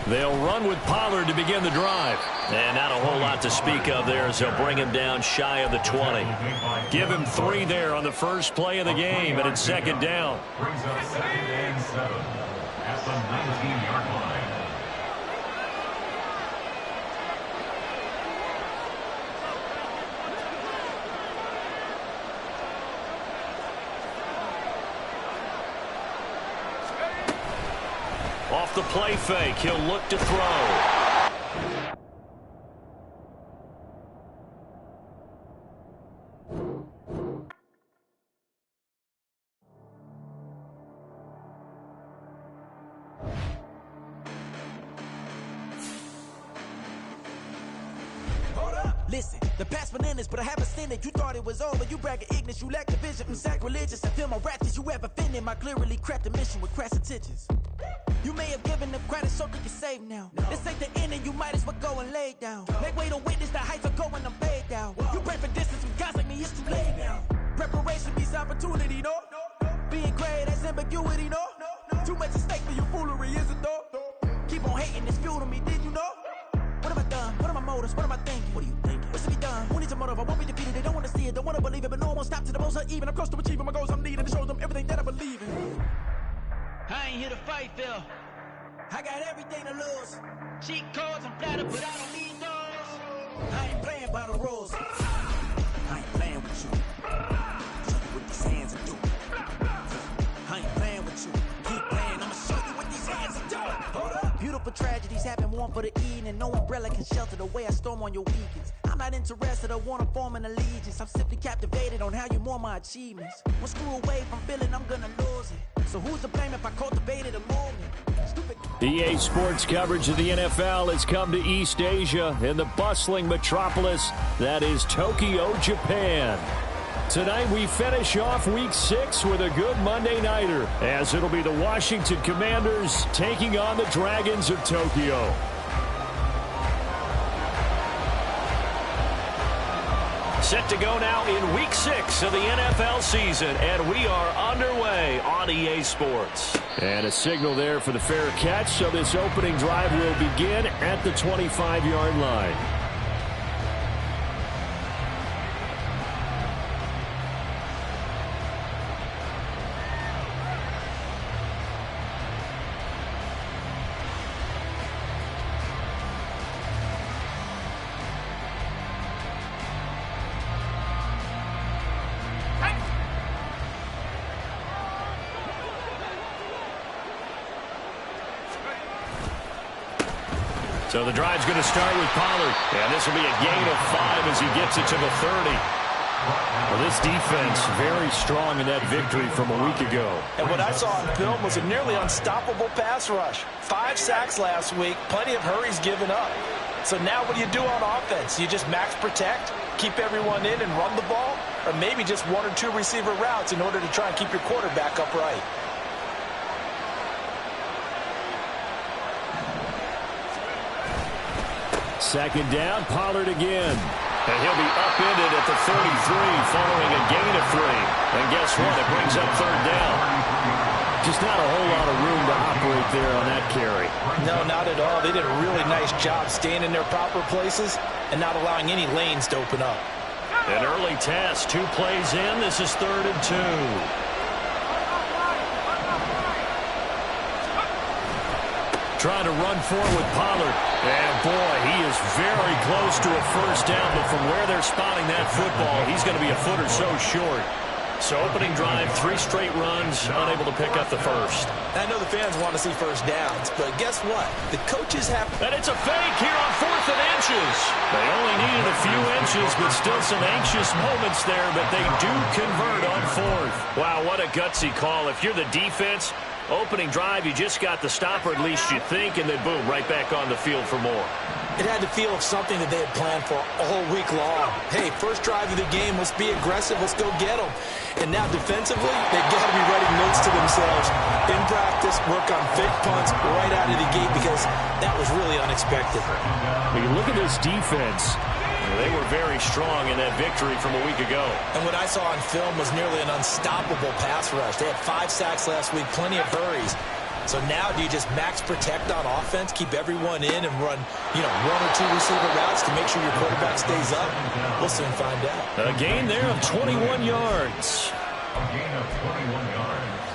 They'll run with Pollard to begin the drive. And not a whole lot to speak of there as they'll bring him down shy of the 20. Give him 3 there on the first play of the game, and it's second down. Brings up 2nd and 7 at the 19-yard line. Off the play fake, he'll look to throw. Listen, the past bananas, but I haven't seen it. You thought it was over. You bragging ignorance. You lack the vision. I'm sacrilegious. I feel my raptors. You ever offended my clearly crafted mission with crass intentions. You may have given them credit so that you're safe now. This ain't the end and you might as well go and lay down. Make way to witness the heights are going, I'm paid down. You pray for distance from guys like me, it's too late now. Preparation means opportunity, no? Being great has ambiguity, no? Too much at stake for your foolery, is it though? Keep on hating, it's fuel to me, did you know? What have I done? What are my motives? What am I thinking? What are you thinking? What's to be done? Who needs a motive? I won't be defeated. They don't want to see it, don't want to believe it, but no one won't stop to the most uneven. I'm close to achieving my goals I'm needing to show them everything that I believe in. I ain't here to fight, Phil. I got everything to lose. Cheat codes, I'm flattered, but I don't need those. I ain't playing by the rules. I ain't playing with you. Show you what these hands are doing. I ain't playing with you. Keep playing, I'ma show you what these hands are doing. Hold up. Beautiful tragedies happen, one for the evening. No umbrella can shelter the way I storm on your weekends. I'm not interested, I wanna form an allegiance. I'm simply captivated on how you more my achievements. One screw away from feeling I'm gonna lose it. So who's to blame if I cultivated a movement? Stupid. EA Sports coverage of the NFL has come to East Asia in the bustling metropolis that is Tokyo, Japan. Tonight we finish off Week 6 with a good Monday nighter, as it'll be the Washington Commanders taking on the Dragons of Tokyo. Set to go now in Week 6 of the NFL season, and we are underway on EA Sports. And a signal there for the fair catch, so this opening drive will begin at the 25-yard line. So the drive's going to start with Pollard. And this will be a gain of 5 as he gets it to the 30. Well, this defense very strong in that victory from a week ago. And what I saw on film was a nearly unstoppable pass rush. 5 sacks last week, plenty of hurries given up. So now what do you do on offense? You just max protect, keep everyone in and run the ball? Or maybe just 1 or 2 receiver routes in order to try and keep your quarterback upright? Second down, Pollard again. And he'll be upended at the 33 following a gain of 3. And guess what? It brings up third down. Just not a whole lot of room to operate there on that carry. No, not at all. They did a really nice job staying in their proper places and not allowing any lanes to open up. An early test, 2 plays in. This is 3rd and 2. Trying to run forward with Pollard. And, boy, he is very close to a first down. But from where they're spotting that football, he's going to be a foot or so short. So opening drive, 3 straight runs, unable to pick up the first. I know the fans want to see first downs, but guess what? The coaches have... And it's a fake here on 4th and inches. They only needed a few inches, but still some anxious moments there. But they do convert on 4th. Wow, what a gutsy call. If you're the defense... Opening drive, you just got the stop, or at least you think, and then boom, right back on the field for more. It had the feel of something that they had planned for all week long. Hey, first drive of the game, let's be aggressive, let's go get them. And now defensively, they've got to be writing notes to themselves. In practice, work on fake punts right out of the gate because that was really unexpected. When you look at this defense, they were very strong in that victory from a week ago. And what I saw on film was nearly an unstoppable pass rush. They had 5 sacks last week, plenty of hurries. So now do you just max protect on offense, keep everyone in and run, one or two receiver routes to make sure your quarterback stays up? We'll soon find out. A gain there of 21 yards. A gain of 21 yards.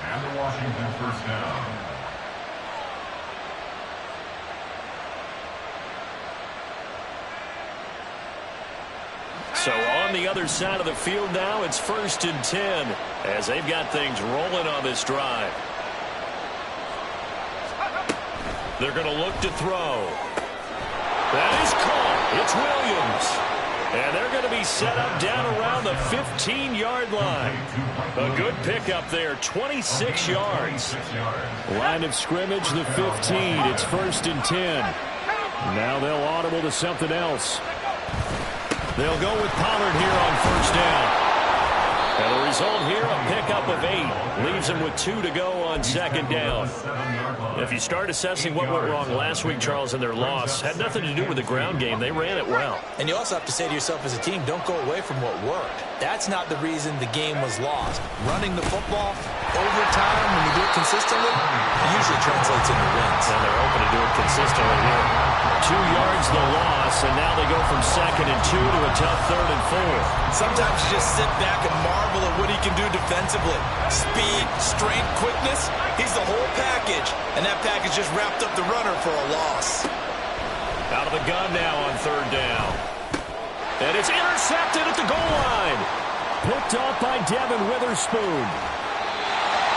And the Washington first down. So on the other side of the field now, it's 1st and 10 as they've got things rolling on this drive. They're going to look to throw. That is caught. It's Williams. And they're going to be set up down around the 15-yard line. A good pickup there, 26 yards. Line of scrimmage, the 15. It's 1st and 10. Now they'll audible to something else. They'll go with Pollard here on 1st down. And the result here, a pickup of 8. Leaves them with 2 to go on 2nd down. If you start assessing what went wrong last week, Charles, in their loss, had nothing to do with the ground game. They ran it well. And you also have to say to yourself as a team, don't go away from what worked. That's not the reason the game was lost. Running the football over time, when you do it consistently, it usually translates into wins. And they're hoping to do it consistently here. 2 yards the loss, and now they go from 2nd and 2 to a tough 3rd and 4. Sometimes you just sit back and marvel at what he can do defensively. Speed, strength, quickness, he's the whole package. And that package just wrapped up the runner for a loss. Out of the gun now on 3rd down. And it's intercepted at the goal line. Picked off by Devin Witherspoon.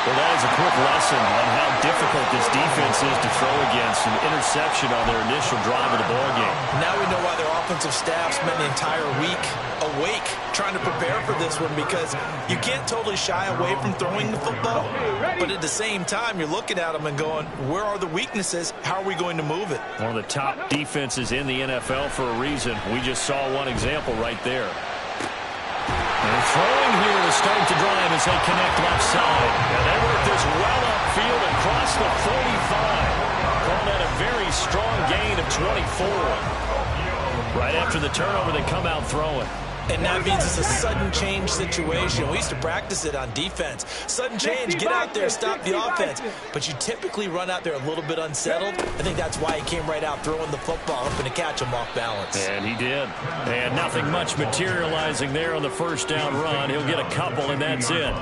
Well, that is a quick lesson on how difficult this defense is to throw against. An interception on their initial drive of the ballgame. Now we know why their offensive staff spent the entire week awake trying to prepare for this one, because you can't totally shy away from throwing the football. But at the same time, you're looking at them and going, where are the weaknesses? How are we going to move it? One of the top defenses in the NFL for a reason. We just saw one example right there. And throwing here to start the drive as they connect left side. And they work this well upfield across the 45. Calling that a very strong gain of 24. Right after the turnover, they come out throwing. And that means it's a sudden change situation. We used to practice it on defense. Sudden change, get out there, stop the offense. But you typically run out there a little bit unsettled. I think that's why he came right out throwing the football, hoping to catch him off balance. And he did. And nothing much materializing there on the 1st down run. He'll get a couple, and that's it.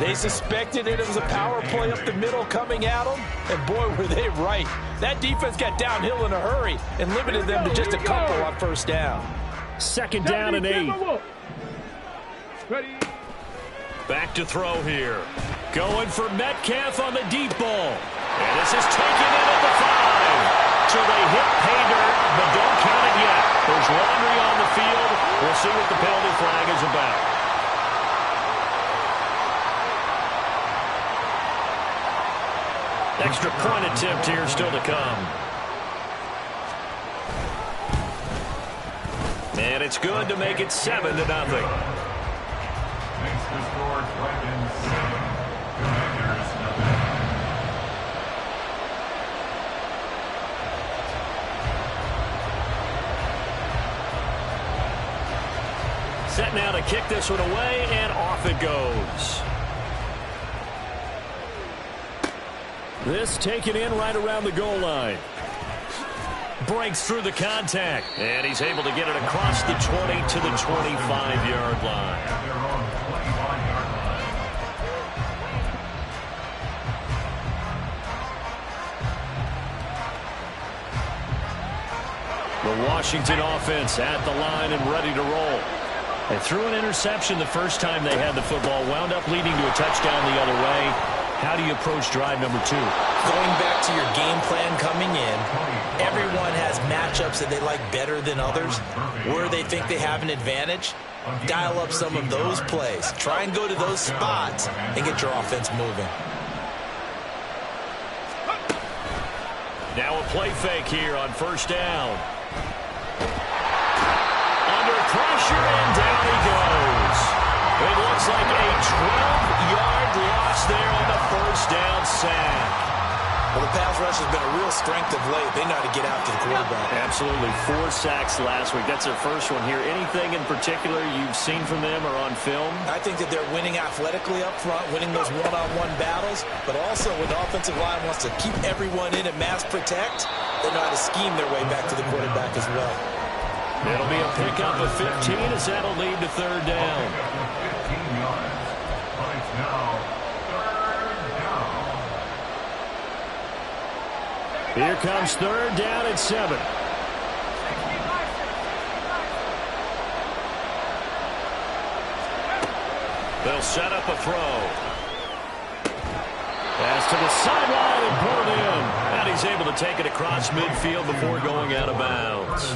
They suspected it was a power play up the middle coming at them, and boy, were they right. That defense got downhill in a hurry and limited them to just a couple on 1st down. 2nd down and 8. Back to throw here. Going for Metcalf on the deep ball. And this is taken in at the 5. So they hit pay dirt, but don't count it yet. There's laundry on the field. We'll see what the penalty flag is about. Extra point attempt here still to come. And it's good to make it 7-0. Makes the score 7. Commanders 0. Set now to kick this one away, and off it goes. This taken in right around the goal line. Breaks through the contact, and he's able to get it across the 20 to the 25-yard line. At their own 25-yard line. The Washington offense at the line and ready to roll. They threw an interception the first time they had the football, wound up leading to a touchdown the other way. How do you approach drive number 2? Going back to your game plan coming in, everyone has matchups that they like better than others, where they think they have an advantage. Dial up some of those plays. Try and go to those spots and get your offense moving. Now a play fake here on 1st down. Under pressure, and down he goes. It looks like a 12-yard loss there on the 1st down sack. Well, the pass rush rush has been a real strength of late. They know how to get after the quarterback. Absolutely. 4 sacks last week. That's their first one here. Anything in particular you've seen from them or on film? I think that they're winning athletically up front, winning those one-on-one battles, but also when the offensive line wants to keep everyone in and mass protect, they know how to scheme their way back to the quarterback as well. It'll be a pickup of 15 as that'll lead to third down. 15 yards. But it's now third down. Here comes third down at 7. They'll set up a throw. Pass to the sideline and pulled in. And he's able to take it across midfield before going out of bounds.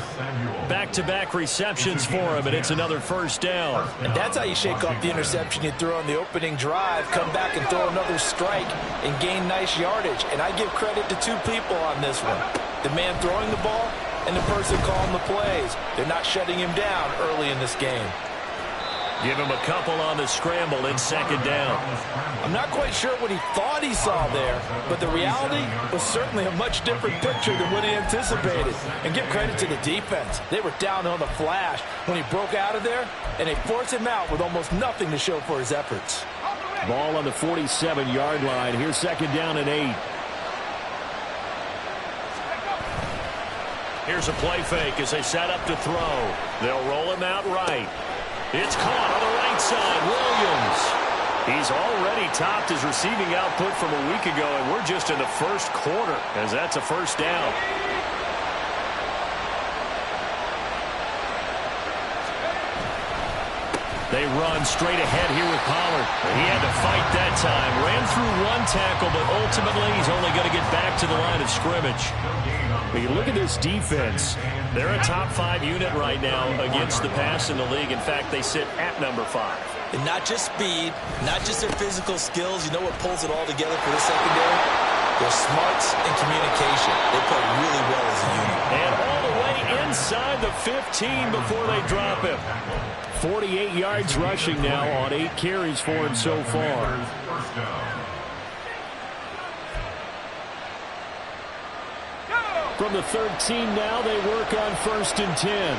Back-to-back receptions for him, and it's another first down. And that's how you shake off the interception you threw on the opening drive, come back and throw another strike and gain nice yardage. And I give credit to 2 people on this one. The man throwing the ball and the person calling the plays. They're not shutting him down early in this game. Give him a couple on the scramble in second down. I'm not quite sure what he thought he saw there, but the reality was certainly a much different picture than what he anticipated. And give credit to the defense. They were down on the flash when he broke out of there, and they forced him out with almost nothing to show for his efforts. Ball on the 47-yard line. Here's second down and 8. Here's a play fake as they set up to throw. They'll roll him out right. It's caught on the right side. Williams. He's already topped his receiving output from a week ago, and we're just in the first quarter as that's a first down. They run straight ahead here with Pollard. He had to fight that time. Ran through 1 tackle, but ultimately he's only going to get back to the line of scrimmage. But you look at this defense. They're a top 5 unit right now against the pass in the league. In fact, they sit at number 5. And not just speed, not just their physical skills. You know what pulls it all together for the secondary? Their smarts and communication. They play really well as a unit. And all the way inside the 15 before they drop him. 48 yards rushing now on 8 carries for him so far. First down. From the 13 now, they work on 1st and 10.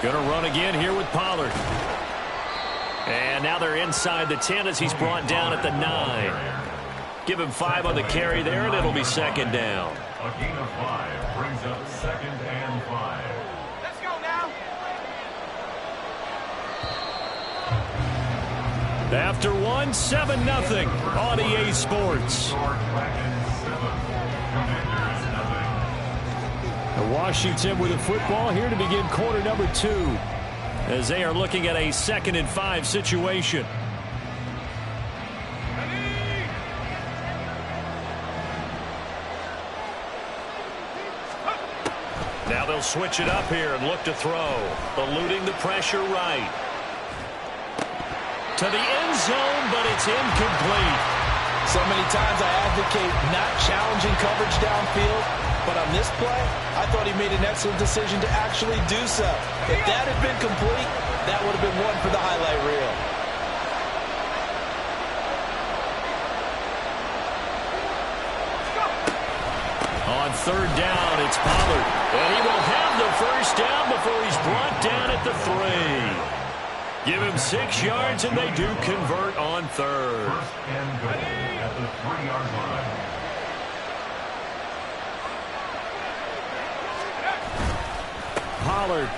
Gonna run again here with Pollard. And now they're inside the 10 as he's brought down at the 9. Give him 5 on the carry there, and it'll be second down. A gain of 5 brings up 2nd and 5. Let's go now. After 1, 7-0 on EA Sports. Washington with the football here to begin quarter number 2 as they are looking at a 2nd and 5 situation. Now they'll switch it up here and look to throw. Eluding the pressure right. To the end zone, but it's incomplete. So many times I advocate not challenging coverage downfield, but on this play, I thought he made an excellent decision to actually do so. If that had been complete, that would have been one for the highlight reel. On 3rd down, it's Pollard. And he will have the first down before he's brought down at the 3. Give him 6 yards, and they do convert on 3rd. First and goal at the 3-yard line. Pollard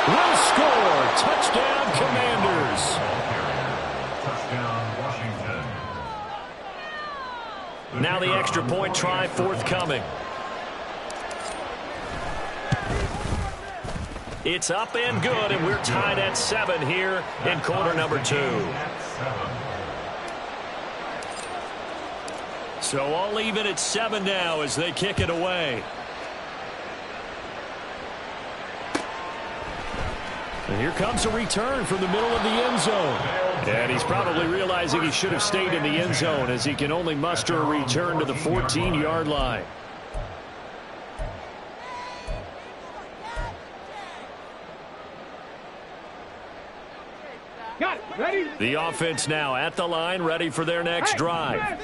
will score. Touchdown, Commanders. Touchdown, Washington. Now the extra point try forthcoming. It's up and good, and we're tied at 7 here in quarter number 2. So all even at 7 now as they kick it away. And here comes a return from the middle of the end zone. And he's probably realizing he should have stayed in the end zone as he can only muster a return to the 14-yard line. The offense now at the line, ready for their next drive.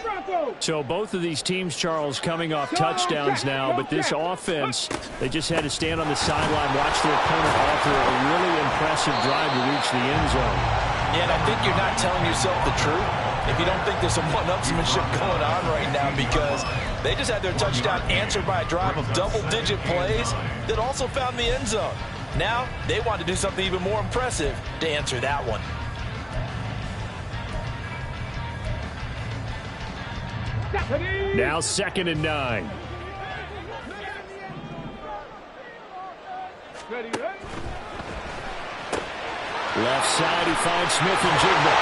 So both of these teams, Charles, coming off touchdowns now, but this offense, they just had to stand on the sideline, watch their opponent offer a really impressive drive to reach the end zone. Yeah, and I think you're not telling yourself the truth if you don't think there's some one-upsmanship going on right now, because they just had their touchdown answered by a drive of double-digit plays that also found the end zone. Now they want to do something even more impressive to answer that one. Now 2nd and 9. Left side, he finds Smith and Jigba.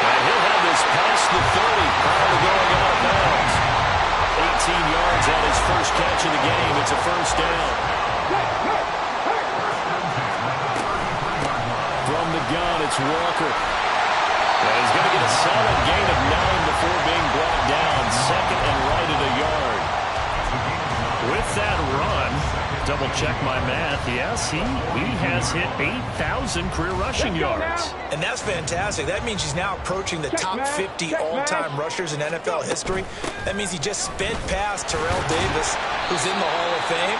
And he'll have this past the 30. Finally going out of bounds. 18 yards on his first catch of the game. It's a first down. From the gun, it's Walker. And he's going to get a solid gain of 9 before being brought down. 2nd and right at a yard. With that run, double check my math. Yes, he has hit 8,000 career rushing yards. And that's fantastic. That means he's now approaching the top 50 all-time rushers in NFL history. That means he just sped past Terrell Davis, who's in the Hall of Fame.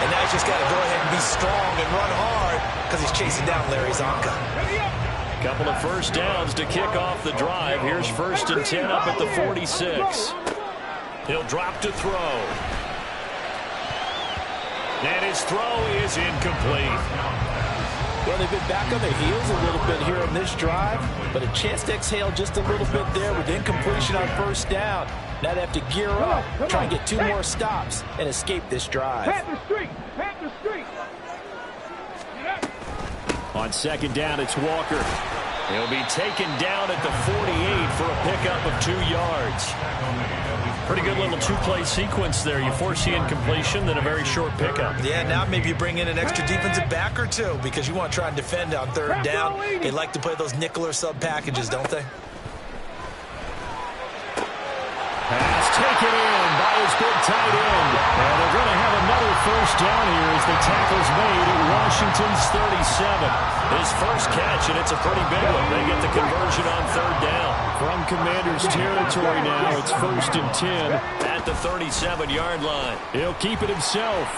And now he's just got to go ahead and be strong and run hard because he's chasing down Larry Zonka. Couple of first downs to kick off the drive. Here's 1st and 10 up at the 46. He'll drop to throw. And his throw is incomplete. Well, they've been back on their heels a little bit here on this drive, but a chance to exhale just a little bit there with incompletion on 1st down. Now they have to gear up, try and get 2 more stops, and escape this drive. On 2nd down, it's Walker. He'll be taken down at the 48 for a pickup of 2 yards. Pretty good little 2-play sequence there. You force the incompletion, then a very short pickup. Yeah, now maybe you bring in an extra defensive back or 2 because you want to try and defend on 3rd down. They like to play those nickel or sub packages, don't they? Pass taken in by his big tight end. And they're going to have another first down here as the tackle's made at Washington's 37. His first catch, and it's a pretty big one. They get the conversion on 3rd down. From Commander's territory now, it's 1st and 10 at the 37-yard line. He'll keep it himself.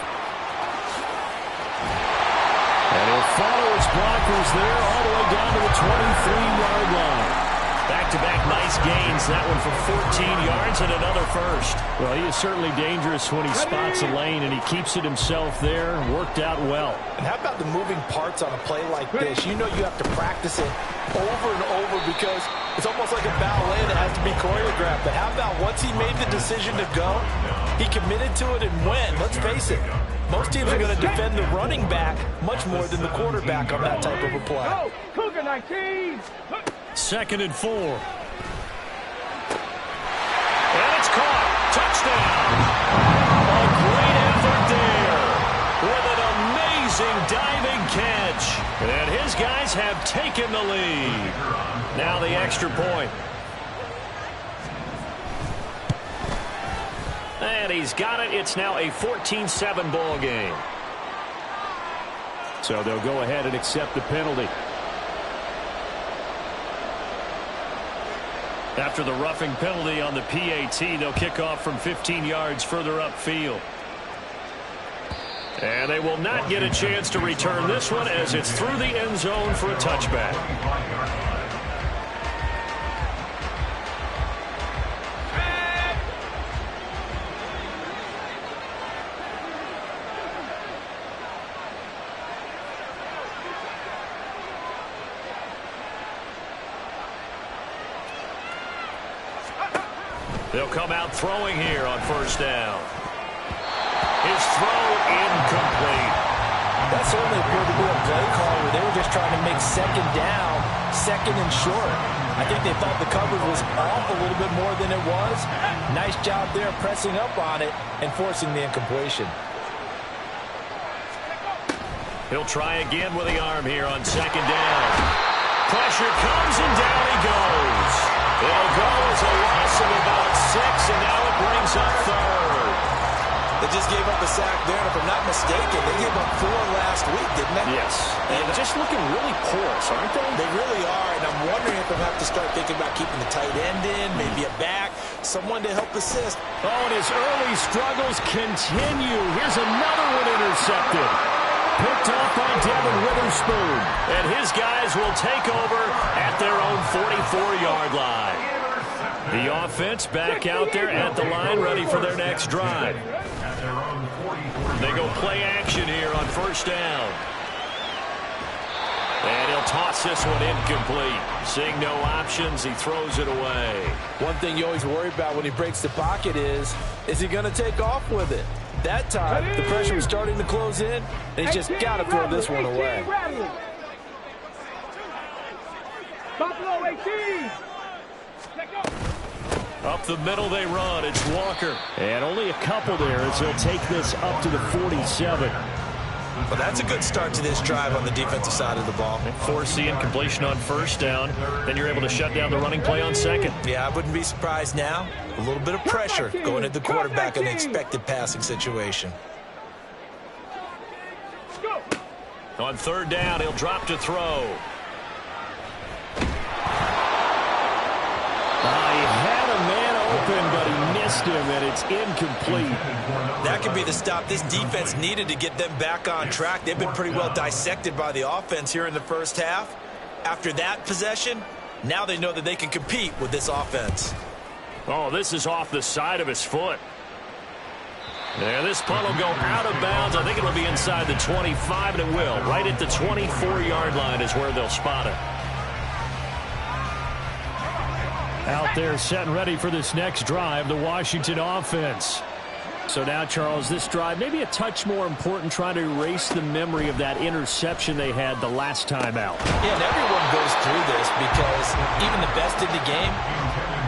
And he'll follow his blockers there all the way down to the 23-yard line. Back-to-back nice gains. That one for 14 yards and another first. Well, he is certainly dangerous when he spots a lane, and he keeps it himself there. Worked out well. And how about the moving parts on a play like this? You know you have to practice it over and over because it's almost like a ballet that has to be choreographed. But how about once he made the decision to go, he committed to it and went. Let's face it. Most teams are going to defend the running back much more than the quarterback on that type of a play. Cougar 19. 2nd and 4. And it's caught. Touchdown. A great effort there with an amazing diving catch. And his guys have taken the lead. Now the extra point. And he's got it. It's now a 14-7 ball game. So they'll go ahead and accept the penalty. After the roughing penalty on the PAT, they'll kick off from 15 yards further upfield. And they will not get a chance to return this one as it's through the end zone for a touchback. They'll come out throwing here on 1st down. His throw incomplete. That certainly appeared to be a play call where they were just trying to make 2nd down, 2nd and short. I think they thought the coverage was off a little bit more than it was. Nice job there pressing up on it and forcing the incompletion. He'll try again with the arm here on 2nd down. Pressure comes and down he goes. It'll go as a loss of about 6, and now it brings up 3rd. They just gave up a sack there, and if I'm not mistaken, they gave up 4 last week, didn't they? Yes. And just looking really porous, aren't they? They really are, and I'm I'm wondering if they'll have to start thinking about keeping the tight end in, maybe a back, someone to help assist. Oh, and his early struggles continue. Here's another one intercepted. Picked off by Devin Witherspoon. And his guys will take over at their own 44-yard line. The offense back out there at the line, ready for their next drive. They go play action here on first down. And he'll toss this one incomplete. Seeing no options, he throws it away. One thing you always worry about when he breaks the pocket is he going to take off with it? That time, the pressure was starting to close in, and he just got to throw this one away. Buffalo 18. Up the middle they run. It's Walker. And only a couple there as he'll take this up to the 47. Well, that's a good start to this drive on the defensive side of the ball. Force the incompletion on first down. Then you're able to shut down the running play on second. Yeah, I wouldn't be surprised now. A little bit of pressure going at the quarterback in the expected passing situation. On third down, he'll drop to throw. He had a man open, but he missed him, and it's incomplete. That could be the stop this defense needed to get them back on track. They've been pretty well dissected by the offense here in the first half. After that possession, now they know that they can compete with this offense. Oh, this is off the side of his foot. Yeah, this punt will go out of bounds. I think it'll be inside the 25, and it will. Right at the 24-yard line is where they'll spot it. Out there set and ready for this next drive, the Washington offense. So now, Charles, this drive maybe a touch more important, trying to erase the memory of that interception they had the last time out. Yeah, and everyone goes through this because even the best in the game,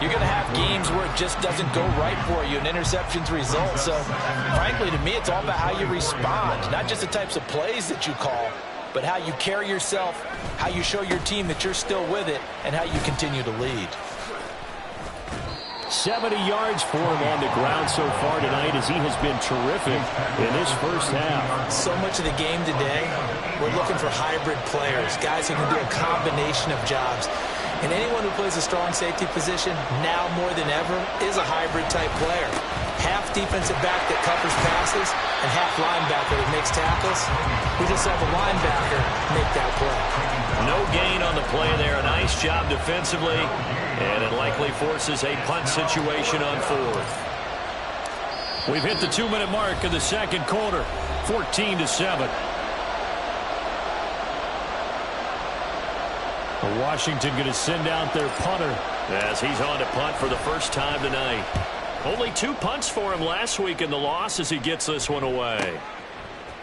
you're going to have games where it just doesn't go right for you, and interceptions result. So, frankly, to me, it's all about how you respond, not just the types of plays that you call, but how you carry yourself, how you show your team that you're still with it, and how you continue to lead. 70 yards for him on the ground so far tonight as he has been terrific in this first half. So much of the game today, we're looking for hybrid players, guys who can do a combination of jobs. And anyone who plays a strong safety position now more than ever is a hybrid type player. Half defensive back that covers passes and half linebacker that makes tackles. We just saw the linebacker make that play. No gain on the play there. A nice job defensively, and it likely forces a punt situation on fourth. We've hit the 2-minute mark of the second quarter, 14-7. Washington going to send out their punter as he's on to punt for the first time tonight. Only 2 punts for him last week in the loss as he gets this one away.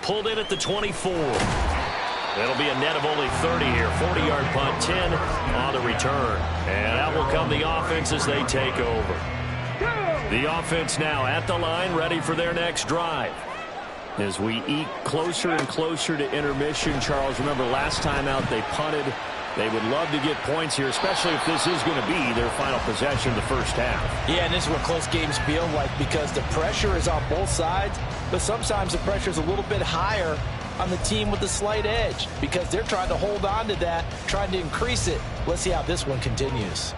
Pulled in at the 24. That'll be a net of only 30 here. 40-yard punt, 10 on the return. And out will come the offense as they take over. The offense now at the line, ready for their next drive. As we eke closer and closer to intermission, Charles, remember last time out they punted. They would love to get points here, especially if this is going to be their final possession of the first half. Yeah, and this is what close games feel like because the pressure is on both sides, but sometimes the pressure is a little bit higher on the team with the slight edge because they're trying to hold on to that, trying to increase it. Let's see how this one continues.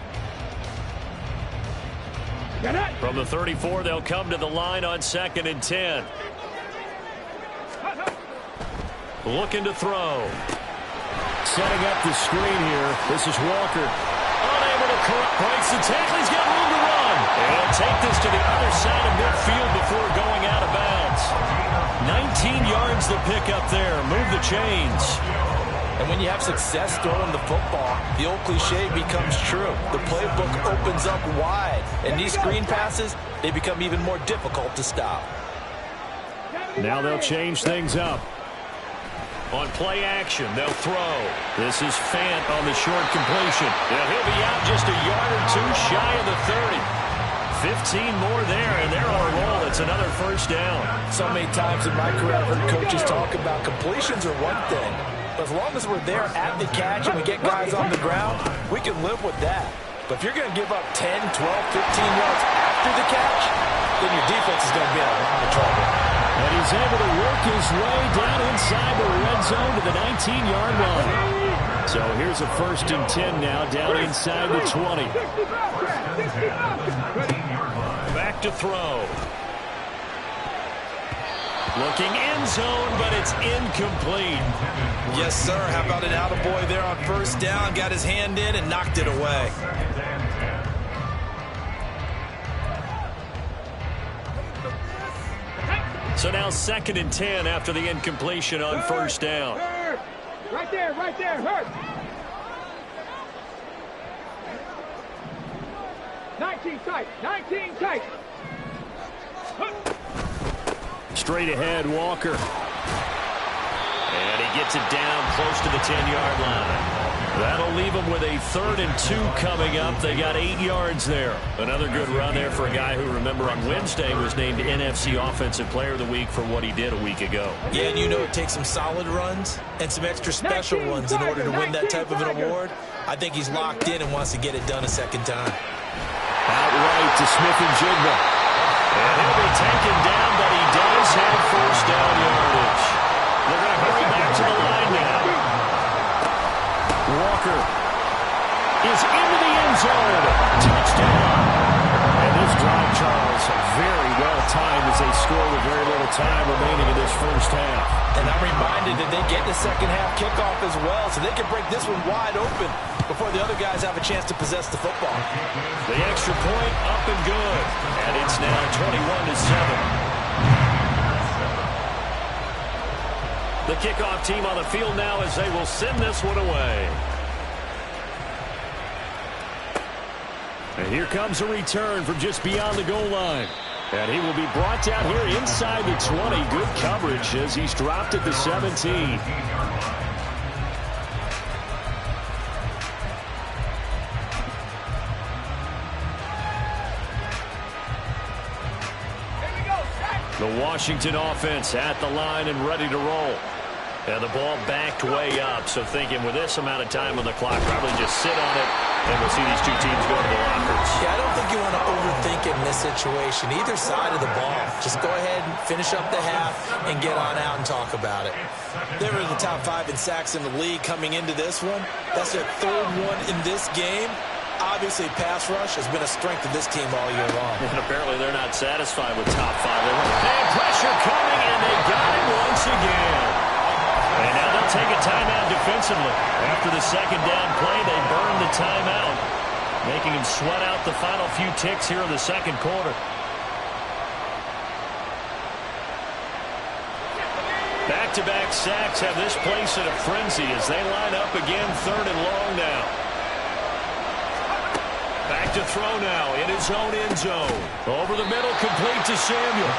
From the 34, they'll come to the line on 2nd and 10. Looking to throw. Setting up the screen here. This is Walker. Unable to breaks the tackle. He's got room to run. And he'll take this to the other side of midfield before going out of bounds. 19 yards to pick up there. Move the chains. And when you have success throwing the football, the old cliche becomes true. The playbook opens up wide. And these screen passes, they become even more difficult to stop. Now they'll change things up. On play action, they'll throw. This is Fant on the short completion. Yeah, he'll be out just a yard or two shy of the 30. 15 more there, and they're on a roll. It's another first down. So many times in my career, I've heard coaches talk about completions are one thing. But as long as we're there at the catch and we get guys on the ground, we can live with that. But if you're going to give up 10, 12, 15 yards after the catch, then your defense is going to be in a lot of trouble. And he's able to work his way down inside the red zone to the 19-yard line. So here's a 1st and 10 now, down inside the 20. Back to throw. Looking end zone, but it's incomplete. Yes, sir. How about an attaboy there on 1st down? Got his hand in and knocked it away. So now 2nd and 10 after the incompletion on 1st down. Right there, hurt. 19 tight. Straight ahead, Walker. And he gets it down close to the 10-yard line. That'll leave them with a 3rd and 2 coming up. They got 8 yards there. Another good run there for a guy who, remember, on Wednesday was named NFC Offensive Player of the Week for what he did a week ago. Yeah, and you know it takes some solid runs and some extra special ones in order to win that type of an award. I think he's locked in and wants to get it done a second time. Outright to Smith-Njigba. And he'll be taken down, but he does have 1st down yardage. They're going to hurry back to the line now. Walker is into the end zone. Touchdown. And this drive, Charles, very well timed as they score with very little time remaining in this 1st half. And I'm reminded that they get the 2nd half kickoff as well, so they can break this one wide open before the other guys have a chance to possess the football. The extra point up and good. And it's now 21-7. The kickoff team on the field now as they will send this one away. And here comes a return from just beyond the goal line. And he will be brought down here inside the 20. Good coverage as he's dropped at the 17. The Washington offense at the line and ready to roll. And the ball backed way up. So thinking with this amount of time on the clock, probably just sit on it, and we'll see these two teams go to the lockers. Yeah, I don't think you want to overthink it in this situation. Either side of the ball. Just go ahead and finish up the half and get on out and talk about it. They were in the top 5 in sacks in the league coming into this one. That's their 3rd one in this game. Obviously, pass rush has been a strength of this team all year long. And apparently they're not satisfied with top 5. And pressure coming, and they got it once again. And now they'll take a timeout defensively. After the 2nd down play, they burn the timeout, making them sweat out the final few ticks here in the 2nd quarter. Back-to-back sacks have this place in a frenzy as they line up again 3rd and long now. Back to throw now in his own end zone. Over the middle, complete to Samuel.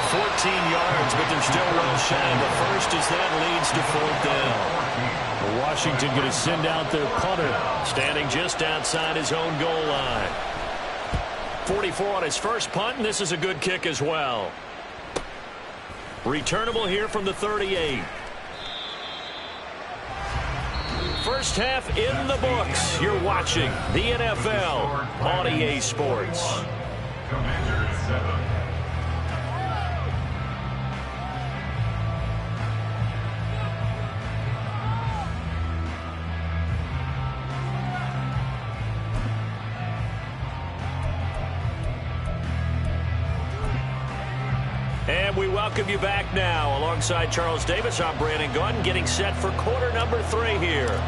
14 yards, but they're still well shy. The first as that leads to 4th down. Washington going to send out their punter, standing just outside his own goal line. 44 on his first punt, and this is a good kick as well. Returnable here from the 38. First half in the books. You're watching the NFL on EA Sports. Commanders 7. And we welcome you back now. Alongside Charles Davis, I'm Brandon Gunn, getting set for quarter number 3 here.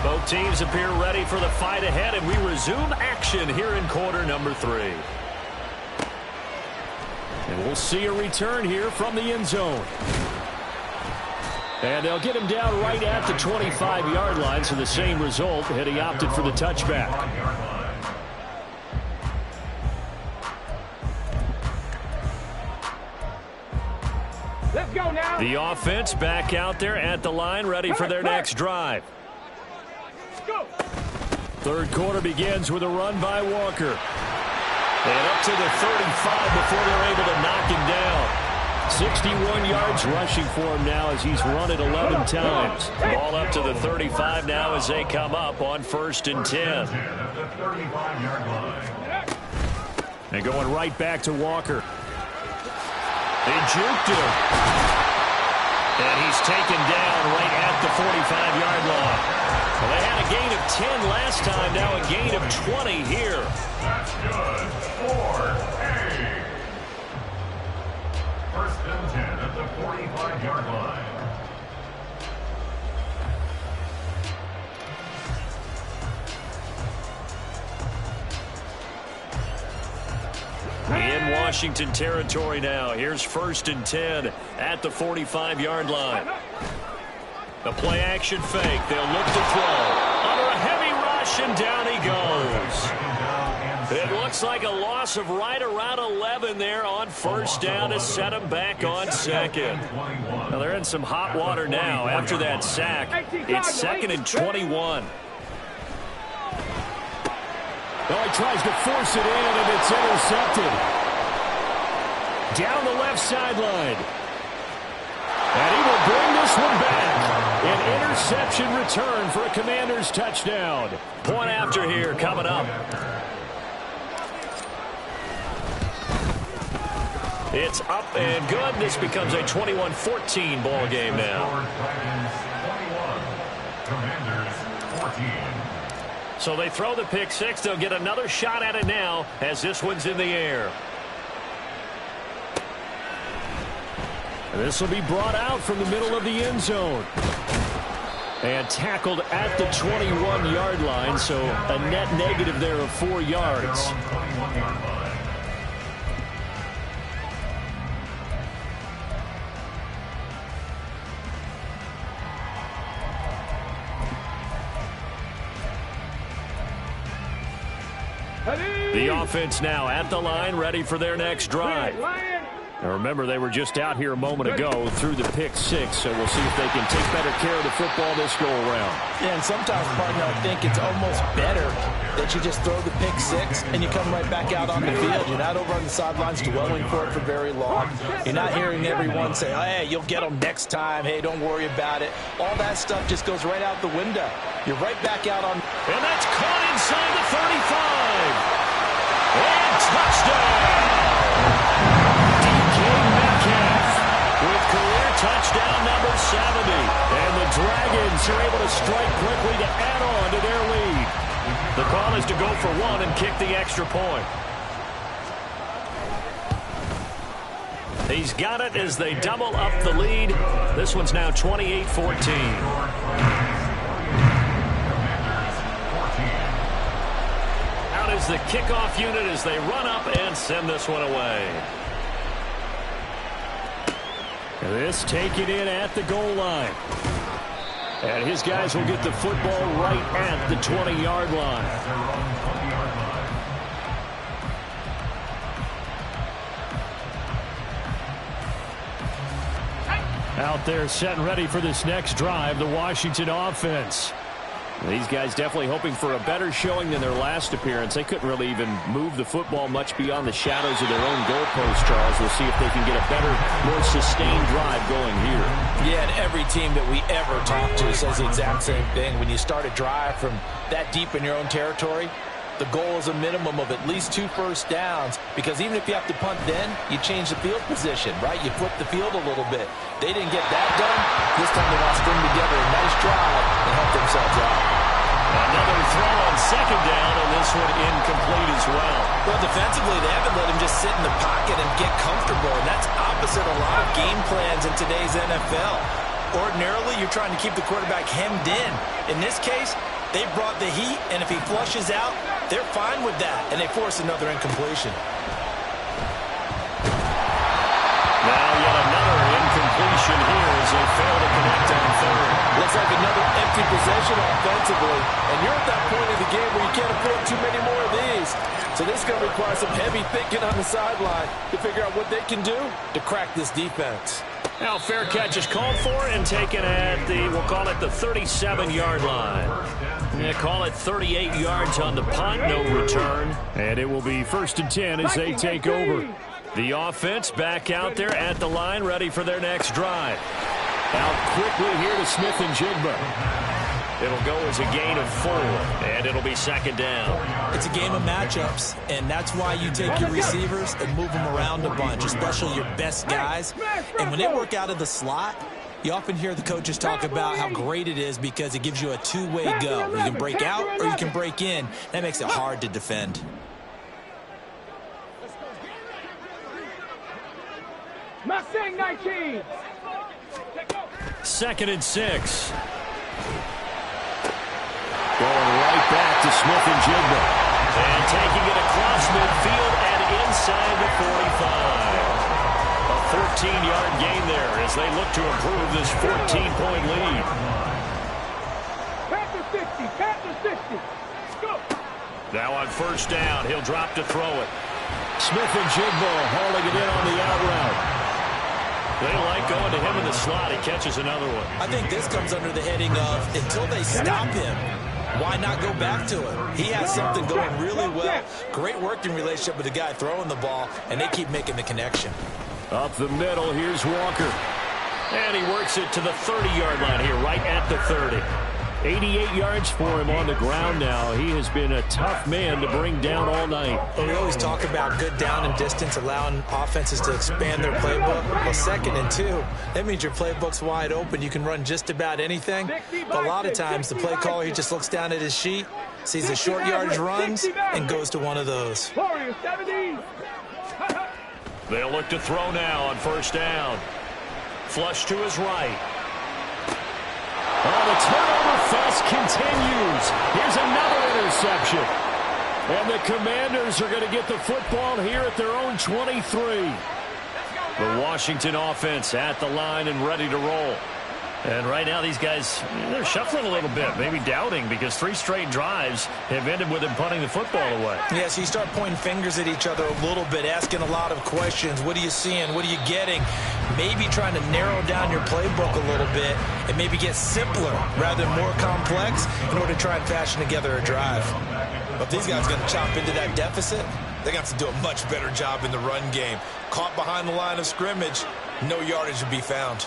Both teams appear ready for the fight ahead, and we resume action here in quarter number 3. And we'll see a return here from the end zone. And they'll get him down right at the 25-yard line, so the same result, had he opted for the touchback. Let's go now. The offense back out there at the line, ready for their next drive. Go. 3rd quarter begins with a run by Walker. And up to the 35 before they're able to knock him down. 61 yards rushing for him now as he's run it 11 times. Ball up to the 35 now as they come up on 1st and 10. And going right back to Walker. They juked him. And he's taken down right at the 45-yard line. Well, they had a gain of 10 last time, now a gain of 20 here. That's good for a first and 10 at the 45-yard line. In Washington territory now. Here's first and 10 at the 45-yard line. The play action fake. They'll look to throw. Under a heavy rush, and down he goes. It looks like a loss of right around 11 there on first down to set him back on second. Now they're in some hot water now after that sack. It's second and 21. Well, he tries to force it in, and it's intercepted. Down the left sideline. And he will bring this one back. An interception return for a Commanders touchdown. Point after here coming up. It's up and good. This becomes a 21-14 ball game now. Commanders 14. So they throw the pick six. They'll get another shot at it now as this one's in the air. And this will be brought out from the middle of the end zone. And tackled at the 21-yard line, so a net negative there of 4 yards. The offense now at the line, ready for their next drive. Now remember, they were just out here a moment ago through the pick six, so we'll see if they can take better care of the football this go-around. Yeah, and sometimes, partner, I think it's almost better that you just throw the pick six and you come right back out on the field. You're not over on the sidelines dwelling for it for very long. You're not hearing everyone say, hey, you'll get them next time. Hey, don't worry about it. All that stuff just goes right out the window. You're right back out on. And that's caught inside the 35. And touchdown! With career touchdown number 70. And the Dragons are able to strike quickly to add on to their lead. The call is to go for one and kick the extra point. He's got it as they double up the lead. This one's now 28-14. Out is the kickoff unit as they run up and send this one away. This taken in at the goal line. And his guys will get the football right at the 20-yard line. Out there set and ready for this next drive, the Washington offense. These guys definitely hoping for a better showing than their last appearance. They couldn't really even move the football much beyond the shadows of their own goalpost, Charles. We'll see if they can get a better, more sustained drive going here. Yeah, and every team that we ever talk to says the exact same thing. When you start a drive from that deep in your own territory, the goal is a minimum of at least 2 first downs, because even if you have to punt then, you change the field position, right? You flip the field a little bit. They didn't get that done. This time they want to string together a nice drive and help themselves out. Another throw on second down, and this one incomplete as well. Well, defensively, they haven't let him just sit in the pocket and get comfortable, and that's opposite a lot of game plans in today's NFL. Ordinarily, you're trying to keep the quarterback hemmed in. In this case, they brought the heat, and if he flushes out, they're fine with that, and they force another incompletion. Now yet another incompletion here as they fail to connect on third. Looks like another empty possession offensively, and you're at that point in the game where you can't afford too many more of these. So this is going to require some heavy thinking on the sideline to figure out what they can do to crack this defense. Now fair catch is called for and taken at the, we'll call it the 37-yard line. Yeah, call it 38 yards on the punt, no return. And it will be first and 10 as they take over. The offense back out there at the line, ready for their next drive. Out quickly here to Smith and Jigba. It'll go as a gain of 4, and it'll be second down. It's a game of matchups, and that's why you take your receivers and move them around a bunch, especially your best guys. And when they work out of the slot, You often hear the coaches talk about how great it is because it gives you a two-way go. You can break out or you can break in. That makes it hard to defend. Mustang 19. 2nd and 6. Going right back to Smith and Jigba. And taking it across midfield and inside the 45. A 14-yard gain there as they look to improve this 14-point lead. Pass to 60. Pass to 60. Go. Now on 1st down, he'll drop to throw it. Smith and Jigba hauling it in on the out route. They like going to him in the slot. He catches another one. I think this comes under the heading of until they stop him, why not go back to it? He has something going really well. Great working relationship with the guy throwing the ball, and they keep making the connection. Up the middle, here's Walker. And he works it to the 30-yard line here, right at the 30. 88 yards for him on the ground now. He has been a tough man to bring down all night. Well, we always talk about good down and distance, allowing offenses to expand their playbook. Well, 2nd and 2, that means your playbook's wide open. You can run just about anything. But a lot of times, the play caller, he just looks down at his sheet, sees the short yardage runs, and goes to one of those. Warriors 70. They'll look to throw now on 1st down. Flush to his right. Oh, the turnover fest continues. Here's another interception. And the Commanders are going to get the football here at their own 23. The Washington offense at the line and ready to roll. And right now these guys, they're shuffling a little bit, maybe doubting, because 3 straight drives have ended with them punting the football away. Yeah, so you start pointing fingers at each other a little bit, asking a lot of questions. What are you seeing? What are you getting? Maybe trying to narrow down your playbook a little bit and maybe get simpler rather than more complex in order to try and fashion together a drive. But if these guys are going to chop into that deficit, they're going to have to do a much better job in the run game. Caught behind the line of scrimmage, no yardage to be found.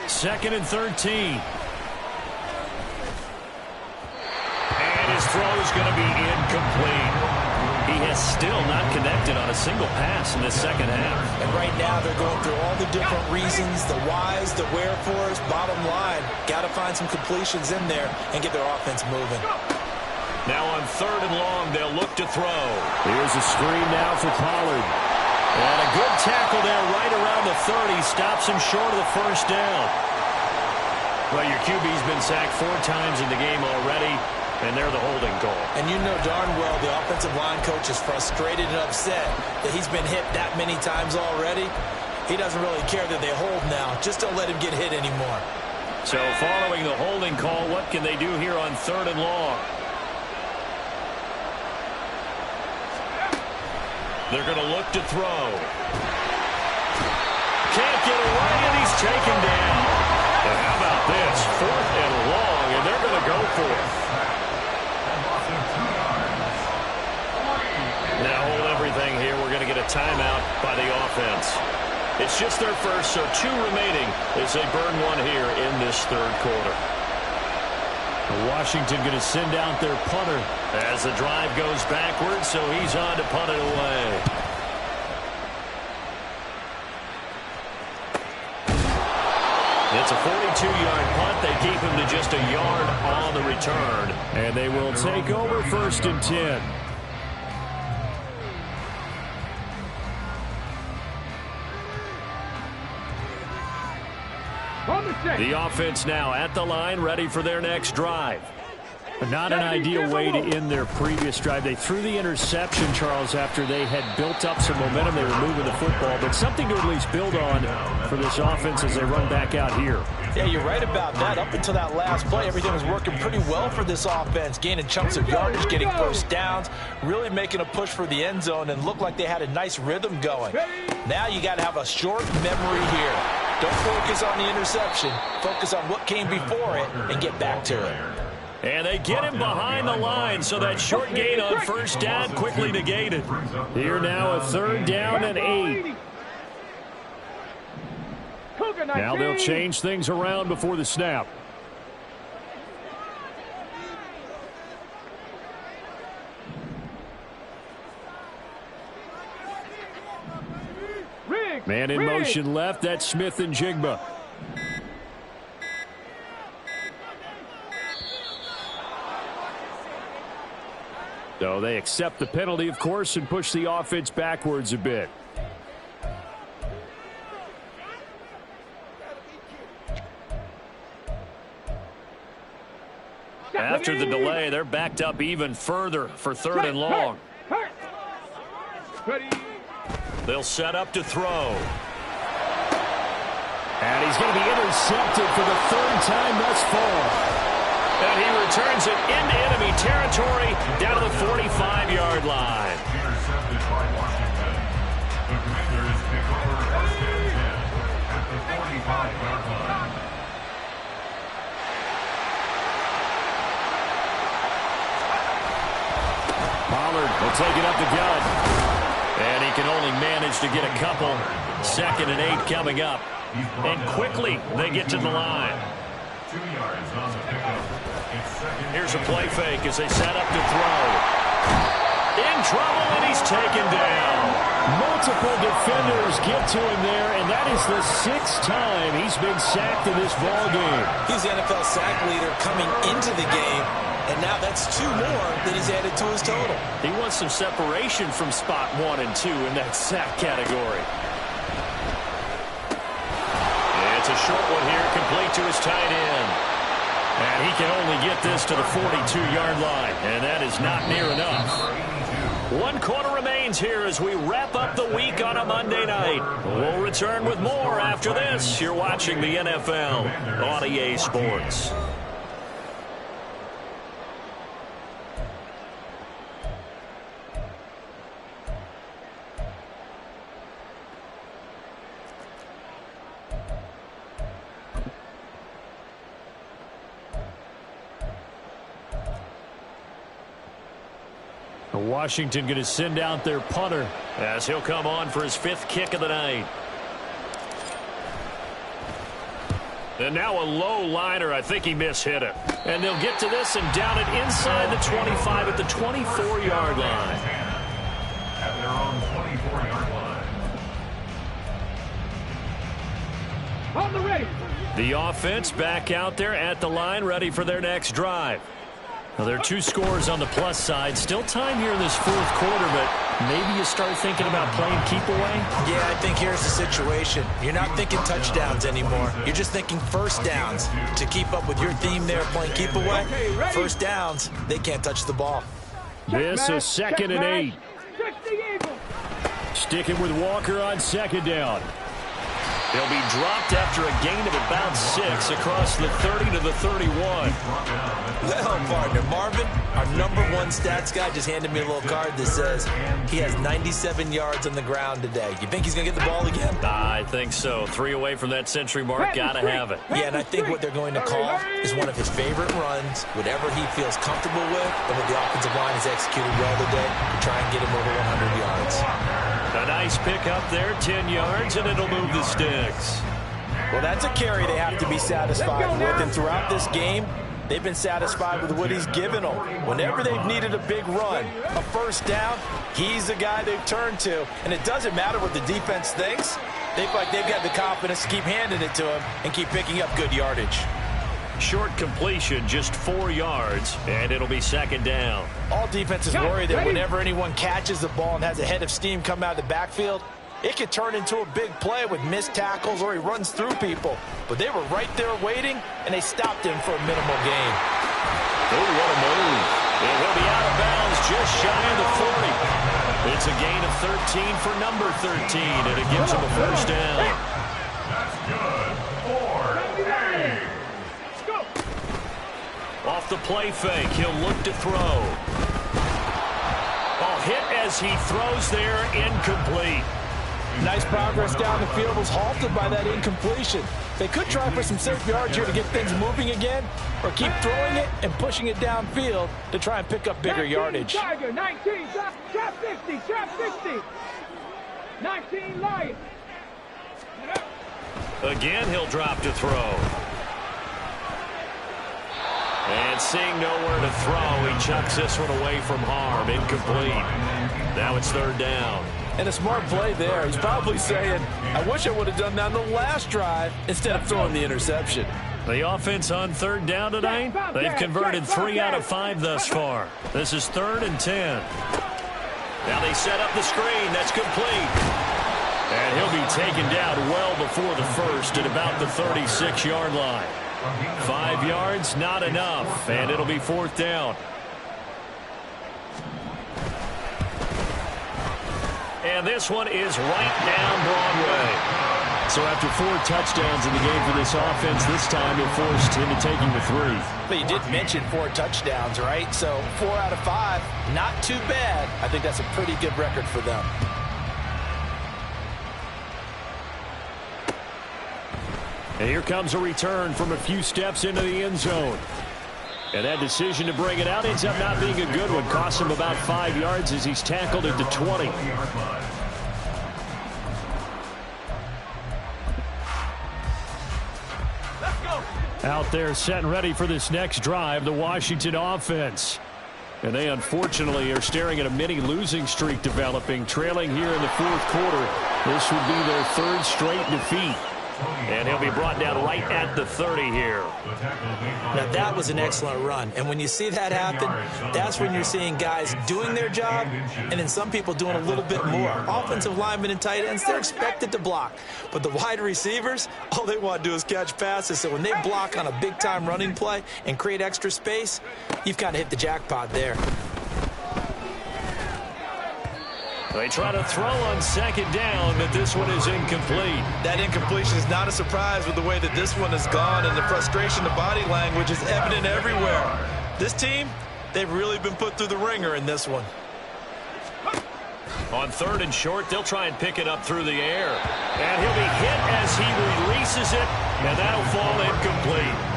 2nd and 13. And his throw is going to be incomplete. He has still not connected on a single pass in the 2nd half. And right now they're going through all the different reasons, the whys, the wherefores. Bottom line, got to find some completions in there and get their offense moving. Now on 3rd and long, they'll look to throw. Here's a screen now for Pollard. And a good tackle there right around the 30. Stops him short of the 1st down. Well, your QB's been sacked 4 times in the game already, and they're the holding call. And you know darn well the offensive line coach is frustrated and upset that he's been hit that many times already. He doesn't really care that they hold now. Just don't let him get hit anymore. So following the holding call, what can they do here on 3rd and long? They're going to look to throw. Can't get away, and he's taken down. And how about this? 4th and long, and they're going to go for it. Now hold everything here. We're going to get a timeout by the offense. It's just their first, so 2 remaining as they burn one here in this 3rd quarter. Washington going to send out their punter as the drive goes backwards, so he's on to punt it away. It's a 42-yard punt. They keep him to just a yard on the return, and they will take over 1st and 10. The offense now at the line, ready for their next drive. But not an ideal way to end their previous drive. They threw the interception, Charles, after they had built up some momentum. They were moving the football, but something to at least build on for this offense as they run back out here. Yeah, you're right about that. Up until that last play, everything was working pretty well for this offense, gaining chunks of yardage, getting 1st downs, really making a push for the end zone, and looked like they had a nice rhythm going. Now you got to have a short memory here. Don't focus on the interception. Focus on what came before it and get back to it. And they get him behind the line, so that short gain on 1st down quickly negated. Here now a 3rd down and 8. Now they'll change things around before the snap. Riggs. Man in motion left. That's Smith and Jigba. So they accept the penalty, of course, and push the offense backwards a bit. After the delay, they're backed up even further for 3rd and long. They'll set up to throw. And he's going to be intercepted for the 3rd time thus far. And he returns it into enemy territory down to the 45-yard line. Intercepted by Washington. The Commanders pick over 1st and 10 at the 45-yard line. Pollard will take it up the gut. And he can only manage to get a couple. 2nd and 8 coming up. And quickly they get to the line. 2 yards on the pickup. Here's a play fake as they set up to throw. In trouble, and he's taken down. Multiple defenders get to him there, and that is the 6th time he's been sacked in this ball game. He's the NFL sack leader coming into the game, and now that's 2 more that he's added to his total. He wants some separation from spot 1 and 2 in that sack category. It's a short one here, complete to his tight end. And he can only get this to the 42-yard line, and that is not near enough. 1 quarter remains here as we wrap up the week on a Monday night. We'll return with more after this. You're watching the NFL on EA Sports. Washington going to send out their punter as he'll come on for his 5th kick of the night. And now a low liner. I think he mishit it. And they'll get to this and down it inside the 25 at the 24-yard line. At their own 24-yard line. On the ready. The offense back out there at the line, ready for their next drive. Well, there are 2 scores on the plus side. Still time here in this 4th quarter, but maybe you start thinking about playing keep away? Yeah, I think here's the situation. You're not thinking touchdowns anymore. You're just thinking 1st downs. To keep up with your theme there, playing keep away, 1st downs, they can't touch the ball. This is 2nd and 8. Sticking with Walker on 2nd down. He'll be dropped after a gain of about 6 across the 30 to the 31. Well, partner, Marvin, our #1 stats guy just handed me a little card that says he has 97 yards on the ground today. You think he's going to get the ball again? I think so. 3 away from that century mark. Got to have it. Yeah, and I think what they're going to call is one of his favorite runs, whatever he feels comfortable with, and what the offensive line has executed well today to try and get him over 100 yards. A nice pick up there, 10 yards, and it'll move the sticks. Well, that's a carry they have to be satisfied with, and throughout this game, they've been satisfied with what he's given them. Whenever they've needed a big run, a 1st down, he's the guy they've turned to. And it doesn't matter what the defense thinks. They feel like they've got the confidence to keep handing it to him and keep picking up good yardage. Short completion, just 4 yards, and it'll be 2nd down. All defenses worry that whenever anyone catches the ball and has a head of steam come out of the backfield, it could turn into a big play with missed tackles or he runs through people. But they were right there waiting, and they stopped him for a minimal gain. Oh, what a move. And he'll be out of bounds just shy of the 40. It's a gain of 13 for number 13, and it gives him a 1st down. That's good. 4. Off the play fake, he'll look to throw. Ball hit as he throws there, incomplete. Nice progress down the field was halted by that incompletion. They could try for some safe yards here to get things moving again, or keep throwing it and pushing it downfield to try and pick up bigger yardage. Tiger, 19, trap 50, trap 60. 19, Lion. Again, he'll drop to throw. And seeing nowhere to throw, he chucks this one away from harm. Incomplete. Now it's 3rd down. And a smart play there. He's probably saying, I wish I would have done that on the last drive instead of throwing the interception. The offense on third down tonight, they've converted 3 out of 5 thus far. This is 3rd and 10. Now they set up the screen. That's complete. And he'll be taken down well before the first at about the 36-yard line. 5 yards, not enough, and it'll be 4th down. And this one is right down Broadway. So after 4 touchdowns in the game for this offense, this time they're forced into taking the 3. But you did mention 4 touchdowns, right? So 4 out of 5, not too bad. I think that's a pretty good record for them. And here comes a return from a few steps into the end zone. And that decision to bring it out ends up not being a good one. Costs him about 5 yards as he's tackled at the 20. Out there set and ready for this next drive, the Washington offense. And they unfortunately are staring at a mini losing streak developing, trailing here in the 4th quarter. This would be their 3rd straight defeat. And he'll be brought down right at the 30 here. Now, that was an excellent run. And when you see that happen, that's when you're seeing guys doing their job and then some people doing a little bit more. Offensive linemen and tight ends, they're expected to block. But the wide receivers, all they want to do is catch passes. So when they block on a big-time running play and create extra space, you've kind of hit the jackpot there. They try to throw on 2nd down, but this one is incomplete. That incompletion is not a surprise with the way that this one has gone, and the frustration, the body language is evident everywhere. This team, they've really been put through the ringer in this one. On 3rd and short, they'll try and pick it up through the air. And he'll be hit as he releases it, and that'll fall incomplete.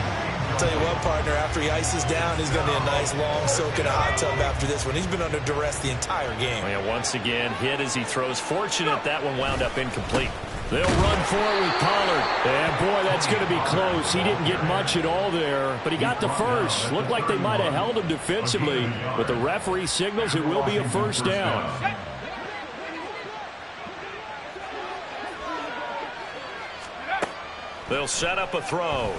Tell you what, partner, after he ices down, he's going to need a nice long soak in a hot tub after this one. He's been under duress the entire game. And once again, hit as he throws. Fortunate that one wound up incomplete. They'll run for it with Pollard. And, boy, that's going to be close. He didn't get much at all there, but he got the first. Looked like they might have held him defensively, but the referee signals it will be a 1st down. They'll set up a throw.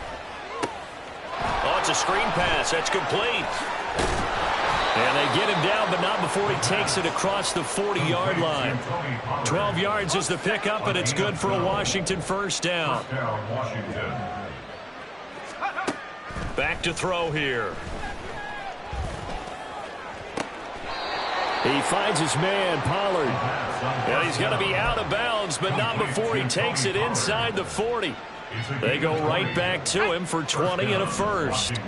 Oh, it's a screen pass. That's complete. And they get him down, but not before he takes it across the 40-yard line. 12 yards is the pickup, and it's good for a Washington 1st down. Back to throw here. He finds his man, Pollard. And he's going to be out of bounds, but not before he takes it inside the 40. They go right back to him for 20 and a 1st.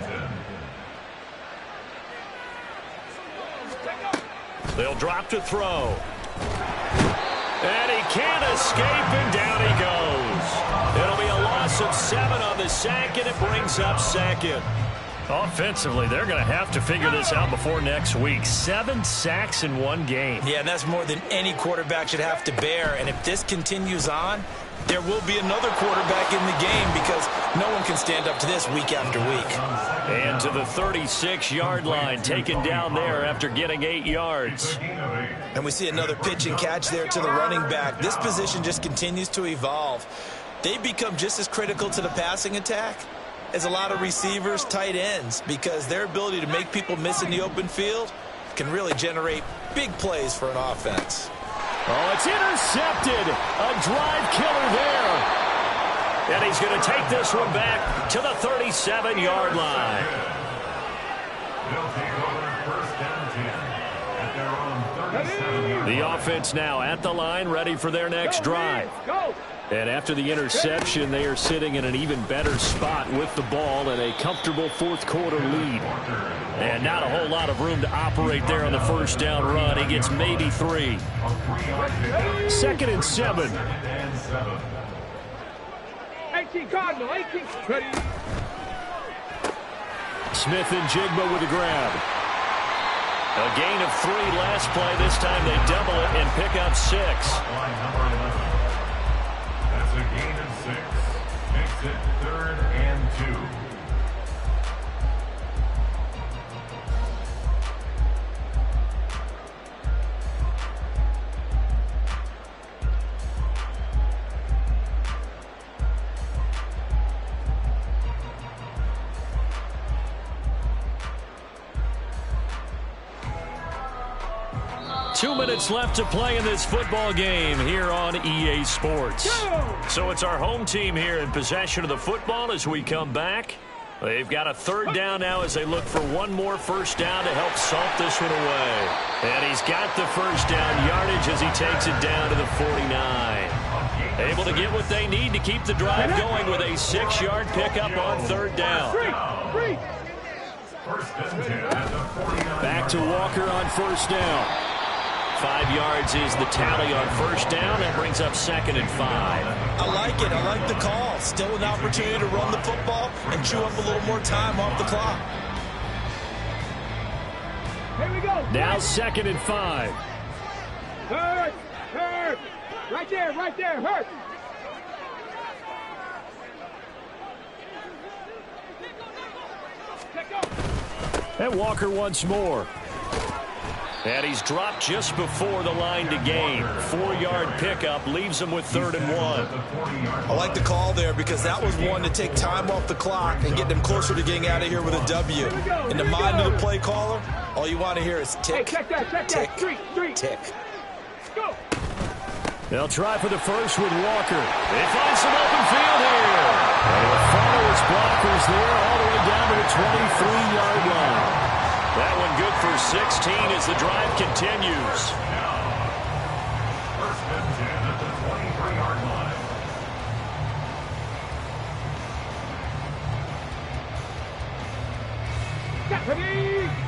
They'll drop to throw. And he can't escape, and down he goes. It'll be a loss of 7 on the sack, and it brings up 2nd. Offensively, they're going to have to figure this out before next week. 7 sacks in one game. Yeah, and that's more than any quarterback should have to bear. And if this continues on, there will be another quarterback in the game because no one can stand up to this week after week. And to the 36-yard line, taken down there after getting 8 yards. And we see another pitch and catch there to the running back. This position just continues to evolve. They become just as critical to the passing attack as a lot of receivers, tight ends, because their ability to make people miss in the open field can really generate big plays for an offense. Oh, it's intercepted. A drive killer there. And he's going to take this one back to the 37-yard line. They'll take over 1st and 10 at their own 37-yard line. The offense now at the line, ready for their next drive. And after the interception, they are sitting in an even better spot with the ball and a comfortable 4th quarter lead. And not a whole lot of room to operate there on the 1st down run. He gets maybe 3. 2nd and 7. 18 Cardinal, 18. Ready. Smith and Jigba with the grab. A gain of 3 last play. This time they double it and pick up 6. That's a gain of 6. Makes it 3rd and 2. 2 minutes left to play in this football game here on EA Sports. So it's our home team here in possession of the football as we come back. They've got a third down now as they look for one more first down to help salt this one away. And he's got the first down yardage as he takes it down to the 49. Able to get what they need to keep the drive going with a 6-yard pickup on third down. Back to Walker on first down. 5 yards is the tally on first down. That brings up 2nd and 5. I like it. I like the call. Still an opportunity to run the football and chew up a little more time off the clock. Here we go. Now 2nd and 5. Hurt. Right there, hurt. And Walker once more. And he's dropped just before the line to gain. 4-yard pickup leaves him with 3rd and 1. I like the call there because that was one to take time off the clock and get them closer to getting out of here with a W. In the mind of the play caller, all you want to hear is tick, check that. tick, Street. tick. Go. They'll try for the first with Walker. They find some open field here. And he'll follow his blockers there all the way down to the 23-yard line. That one good for 16 as the drive continues. First and 10 at the 23-yard line. Stephanie.